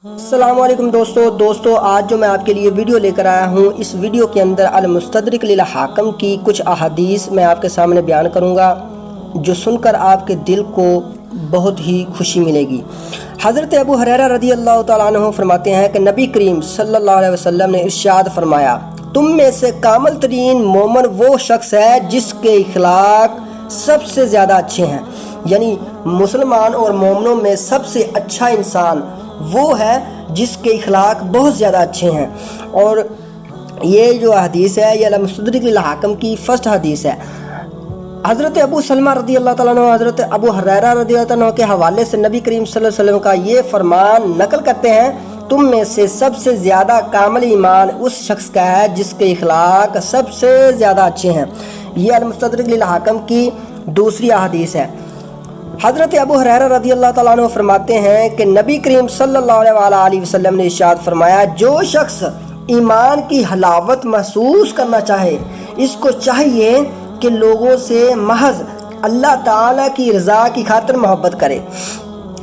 السلام علیکم دوستو آج جو میں آپ کے لیے ویڈیو لے کر آیا ہوں، اس ویڈیو کے اندر المستدرک للحاکم کی کچھ احادیث میں آپ کے سامنے بیان کروں گا جو سن کر آپ کے دل کو بہت ہی خوشی ملے گی۔ حضرت ابو ہریرہ رضی اللہ تعالیٰ عنہ فرماتے ہیں کہ نبی کریم صلی اللہ علیہ وسلم نے ارشاد فرمایا، تم میں سے کامل ترین مومن وہ شخص ہے جس کے اخلاق سب سے زیادہ اچھے ہیں، یعنی مسلمان اور مومنوں میں سب سے اچھا انسان وہ ہے جس کے اخلاق بہت زیادہ اچھے ہیں۔ اور یہ جو حدیث ہے یہ المستدرک للحاکم کی فرسٹ حدیث ہے۔ حضرت ابو سلمہ رضی اللہ تعالیٰ عنہ حضرت ابو ہریرہ رضی اللہ تعالیٰ عنہ کے حوالے سے نبی کریم صلی اللہ علیہ وسلم کا یہ فرمان نقل کرتے ہیں، تم میں سے سب سے زیادہ کامل ایمان اس شخص کا ہے جس کے اخلاق سب سے زیادہ اچھے ہیں۔ یہ المستدرک للحاکم کی دوسری حدیث ہے۔ حضرت ابو ہریرہ رضی اللہ تعالیٰ عنہ فرماتے ہیں کہ نبی کریم صلی اللہ علیہ وسلم نے ارشاد فرمایا، جو شخص ایمان کی حلاوت محسوس کرنا چاہے اس کو چاہیے کہ لوگوں سے محض اللہ تعالیٰ کی رضا کی خاطر محبت کرے۔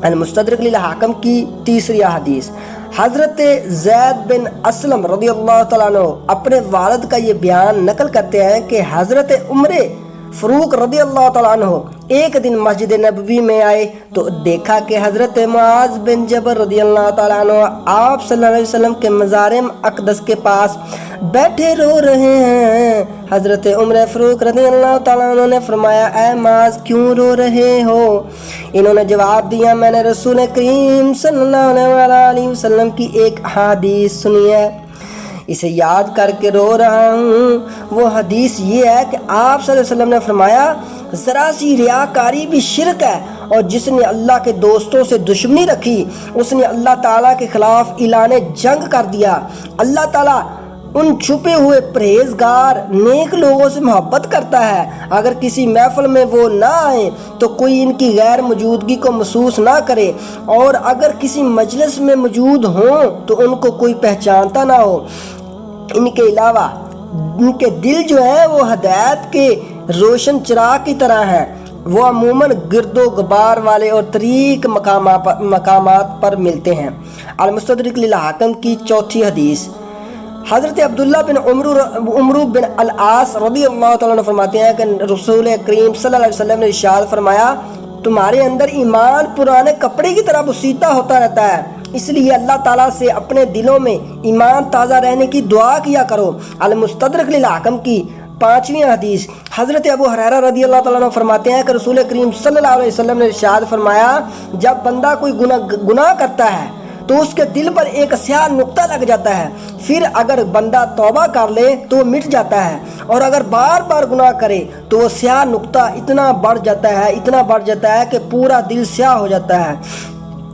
المستدرک للحاکم کی تیسری حدیث، حضرت زید بن اسلم رضی اللہ تعالیٰ عنہ اپنے والد کا یہ بیان نقل کرتے ہیں کہ حضرت عمر فاروق رضی اللہ تعالیٰ عنہ ایک دن مسجد نبوی میں آئے تو دیکھا کہ حضرت معاذ بن جبل رضی اللہ تعالیٰ عنہ آپ صلی اللہ علیہ وسلم کے مزار اقدس کے پاس بیٹھے رو رہے ہیں۔ حضرت عمر فاروق رضی اللہ تعالیٰ عنہ نے فرمایا، اے معاذ کیوں رو رہے ہو؟ انہوں نے جواب دیا، میں نے رسول کریم صلی اللہ علیہ وسلم کی ایک حدیث سنی ہے، اسے یاد کر کے رو رہا ہوں۔ وہ حدیث یہ ہے کہ آپ صلی اللہ علیہ وسلم نے فرمایا، ذرا سی ریاکاری بھی شرک ہے، اور جس نے اللہ کے دوستوں سے دشمنی رکھی اس نے اللہ تعالیٰ کے خلاف اعلان جنگ کر دیا۔ اللہ تعالیٰ ان چھپے ہوئے پرہیزگار نیک لوگوں سے محبت کرتا ہے، اگر کسی محفل میں وہ نہ آئیں تو کوئی ان کی غیر موجودگی کو محسوس نہ کرے، اور اگر کسی مجلس میں موجود ہوں تو ان کو کوئی پہچانتا نہ ہو۔ ان کے علاوہ ان کے دل جو ہیں وہ ہدایت کے روشن چراغ کی طرح ہیں، وہ عموماً گرد و غبار والے اور طریق مقامات پر ملتے ہیں۔ المستدرک للحاکم کی چوتھی حدیث، حضرت عبداللہ بن عمرو بن العاص رضی اللہ تعالیٰ عنہ فرماتے ہیں کہ رسول کریم صلی اللہ علیہ وسلم نے ارشاد فرمایا، تمہارے اندر ایمان پرانے کپڑے کی طرح بسیطہ ہوتا رہتا ہے، اس لیے اللہ تعالیٰ سے اپنے دلوں میں ایمان تازہ رہنے کی دعا کیا کرو۔ المستدرک للحاکم کی پانچویں حدیث، حضرت ابو ہریرہ رضی اللہ تعالیٰ عنہ فرماتے ہیں کہ رسول کریم صلی اللہ علیہ وسلم نے ارشاد فرمایا، جب بندہ کوئی گناہ کرتا ہے تو اس کے دل پر ایک سیاہ نقطہ لگ جاتا ہے، پھر اگر بندہ توبہ کر لے تو وہ مٹ جاتا ہے، اور اگر بار بار گناہ کرے تو وہ سیاہ نقطہ اتنا بڑھ جاتا ہے کہ پورا دل سیاہ ہو جاتا ہے۔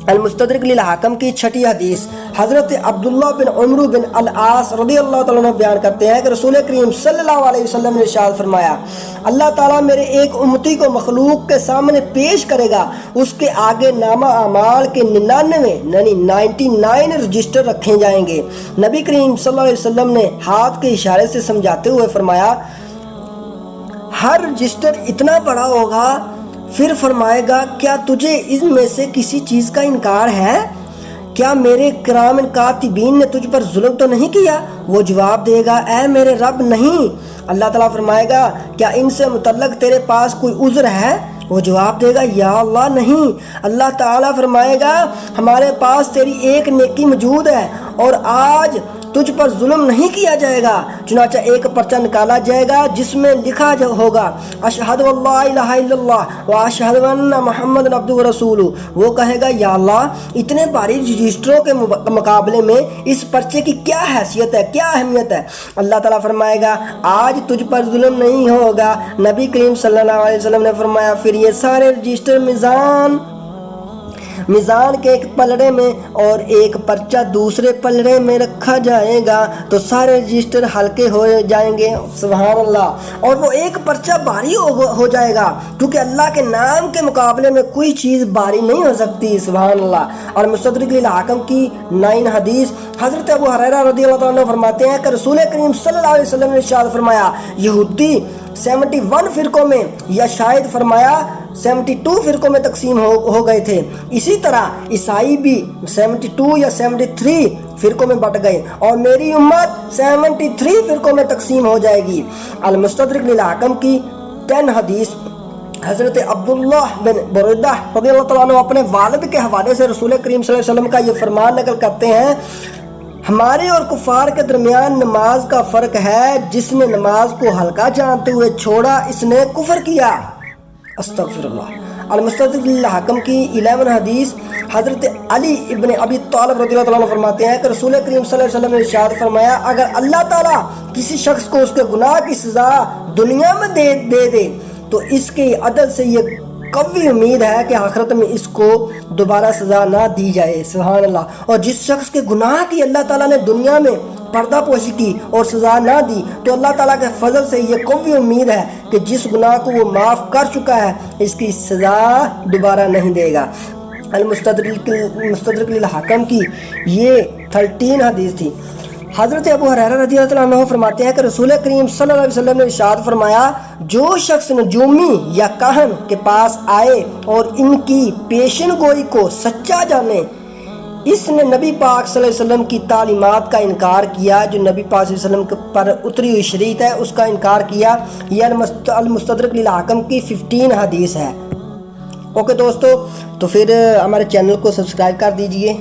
المستدرک للحاکم کی چھٹی حدیث، حضرت عبداللہ بن عمرو بن العاص رضی اللہ تعالیٰ عنہ بیان کرتے ہیں کہ رسول کریم صلی اللہ علیہ وسلم نے ارشاد فرمایا، اللہ تعالیٰ میرے ایک امتی کو مخلوق کے سامنے پیش کرے گا، اس کے آگے نامہ اعمال کے 99 رجسٹر رکھے جائیں گے۔ نبی کریم صلی اللہ علیہ وسلم نے ہاتھ کے اشارے سے سمجھاتے ہوئے فرمایا، ہر رجسٹر اتنا بڑا ہوگا، پھر فرمائے گا، کیا تجھے ان میں سے کسی چیز کا انکار ہے؟ کیا میرے کرام کاتبین نے تجھ پر ظلم تو نہیں کیا؟ وہ جواب دے گا، اے میرے رب نہیں۔ اللہ تعالیٰ فرمائے گا، کیا ان سے متعلق تیرے پاس کوئی عذر ہے؟ وہ جواب دے گا، یا اللہ نہیں۔ اللہ تعالیٰ فرمائے گا، ہمارے پاس تیری ایک نیکی موجود ہے اور آج تجھ پر ظلم نہیں کیا جائے گا۔ چنانچہ ایک پرچہ نکالا جائے گا جس میں لکھا ہوگا، اشہد اللہ الہ الا اللہ و اشہد ان محمد عبدہ و رسولہ۔ وہ کہے گا، یا اللہ اتنے بھاری رجسٹروں کے مقابلے میں اس پرچے کی کیا حیثیت ہے، کیا اہمیت ہے؟ اللہ تعالیٰ فرمائے گا، آج تجھ پر ظلم نہیں ہوگا۔ نبی کریم صلی اللہ علیہ وسلم نے فرمایا، پھر یہ سارے رجسٹر میزان کے ایک پلڑے میں اور ایک پرچہ دوسرے پلڑے میں رکھا جائے گا تو سارے رجسٹر ہلکے ہو جائیں گے، سبحان اللہ، اور وہ ایک پرچہ بھاری ہو جائے گا، کیونکہ اللہ کے نام کے مقابلے میں کوئی چیز بھاری نہیں ہو سکتی، سبحان اللہ۔ اور مستدرک للحاکم کی 9 حدیث، حضرت ابو ہریرہ رضی اللہ عنہ فرماتے ہیں کہ رسول کریم صلی اللہ علیہ وسلم نے ارشاد فرمایا، یہودی 71 فرقوں میں، یا شاید فرمایا 72 فرقوں میں تقسیم ہو گئے تھے، اسی طرح عیسائی بھی 72 یا 73 فرقوں میں بٹ گئے، اور میری امت 73 فرقوں میں تقسیم ہو جائے گی۔ المستدرک للحاکم کی 10 حدیث، حضرت عبداللہ بن بریدہ رضی اللہ تعالیٰ عنہ اپنے والد کے حوالے سے رسول کریم صلی اللہ علیہ وسلم کا یہ فرمان نقل کرتے ہیں، ہمارے اور کفار کے درمیان نماز کا فرق ہے، جس نے نماز کو ہلکا جانتے ہوئے چھوڑا اس نے کفر کیا۔ استغفر اللہ۔ المستدرک للحاکم کی 11 حدیث، حضرت علی ابن ابی طالب رضی اللہ تعالیٰ عنہ فرماتے ہیں کہ رسول کریم صلی اللہ علیہ وسلم نے ارشاد فرمایا، اگر اللہ تعالیٰ کسی شخص کو اس کے گناہ کی سزا دنیا میں دے دے تو اس کے عدل سے یہ قوی امید ہے کہ آخرت میں اس کو دوبارہ سزا نہ دی جائے۔ سبحان اللہ۔ اور جس شخص کے گناہ کی اللہ تعالیٰ نے دنیا میں پردہ پوشی کی اور سزا نہ دی تو اللہ تعالیٰ کے فضل سے یہ قوی امید ہے کہ جس گناہ کو وہ معاف کر چکا ہے اس کی سزا دوبارہ نہیں دے گا۔ المستدرک للحاکم کی یہ 13 حدیث تھی۔ حضرت ابو ہریرہ رضی اللہ عنہ فرماتے ہیں کہ رسول کریم صلی اللہ علیہ وسلم نے ارشاد فرمایا، جو شخص نجومی یا کاہن کے پاس آئے اور ان کی پیشن گوئی کو سچا جانے، اس نے نبی پاک صلی اللہ علیہ وسلم کی تعلیمات کا انکار کیا، جو نبی پاک صلی اللہ علیہ وسلم پر اتری ہوئی شریعت ہے اس کا انکار کیا۔ یہ المستدرک للحاکم کی 15 حدیث ہے۔ اوکے دوستو، تو پھر ہمارے چینل کو سبسکرائب کر دیجئے۔